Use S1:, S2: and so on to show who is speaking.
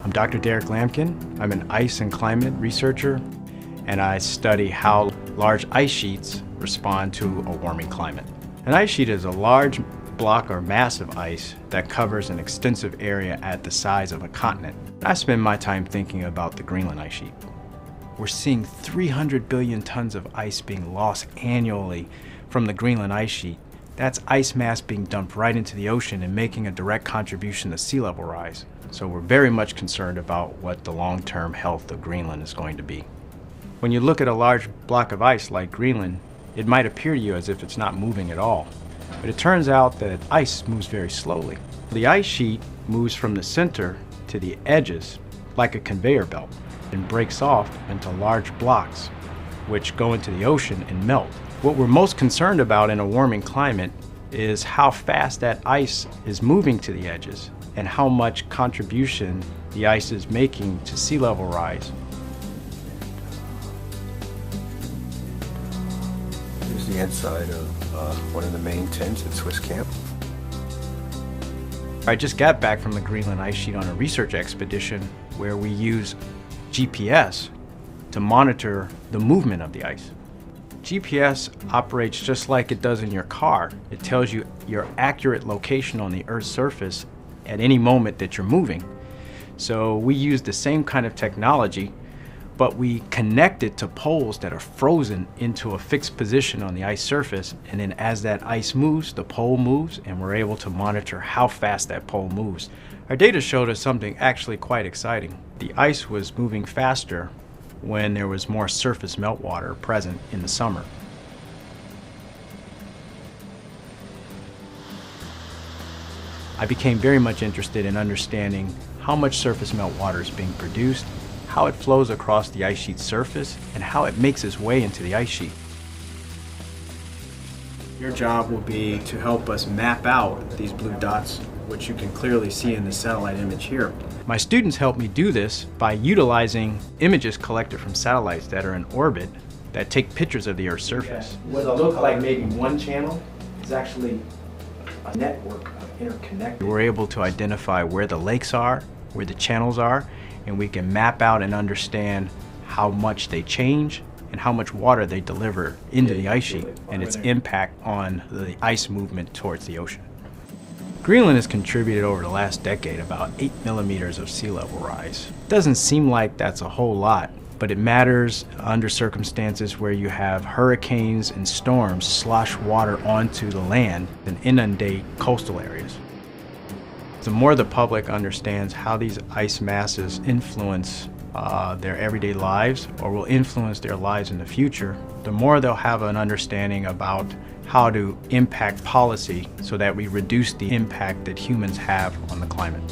S1: I'm Dr. Derek Lampkin. I'm an ice and climate researcher, and I study how large ice sheets respond to a warming climate. An ice sheet is a large block or mass of ice that covers an extensive area at the size of a continent. I spend my time thinking about the Greenland ice sheet. We're seeing 300 billion tons of ice being lost annually from the Greenland ice sheet. That's ice mass being dumped right into the ocean and making a direct contribution to sea level rise. So we're very much concerned about what the long-term health of Greenland is going to be. When you look at a large block of ice like Greenland, it might appear to you as if it's not moving at all. But it turns out that ice moves very slowly. The ice sheet moves from the center to the edges like a conveyor belt and breaks off into large blocks, which go into the ocean and melt. What we're most concerned about in a warming climate is how fast that ice is moving to the edges and how much contribution the ice is making to sea level rise.
S2: Here's the inside of one of the main tents at Swiss Camp.
S1: I just got back from the Greenland ice sheet on a research expedition where we use GPS to monitor the movement of the ice. GPS operates just like it does in your car. It tells you your accurate location on the Earth's surface at any moment that you're moving. So we use the same kind of technology, but we connect it to poles that are frozen into a fixed position on the ice surface, and then as that ice moves, the pole moves, and we're able to monitor how fast that pole moves. Our data showed us something actually quite exciting. The ice was moving faster when there was more surface meltwater present in the summer. I became very much interested in understanding how much surface meltwater is being produced, how it flows across the ice sheet's surface, and how it makes its way into the ice sheet. Your job will be to help us map out these blue dots, which you can clearly see in the satellite image here. My students help me do this by utilizing images collected from satellites that are in orbit that take pictures of the Earth's surface. What'll look like maybe one channel is actually a network of interconnected. We're able to identify where the lakes are, where the channels are, and we can map out and understand how much they change and how much water they deliver into the ice sheet and its impact on the ice movement towards the ocean. Greenland has contributed over the last decade about 8 millimeters of sea level rise. Doesn't seem like that's a whole lot, but it matters under circumstances where you have hurricanes and storms slosh water onto the land and inundate coastal areas. The more the public understands how these ice masses influence their everyday lives or will influence their lives in the future, the more they'll have an understanding about how to impact policy so that we reduce the impact that humans have on the climate.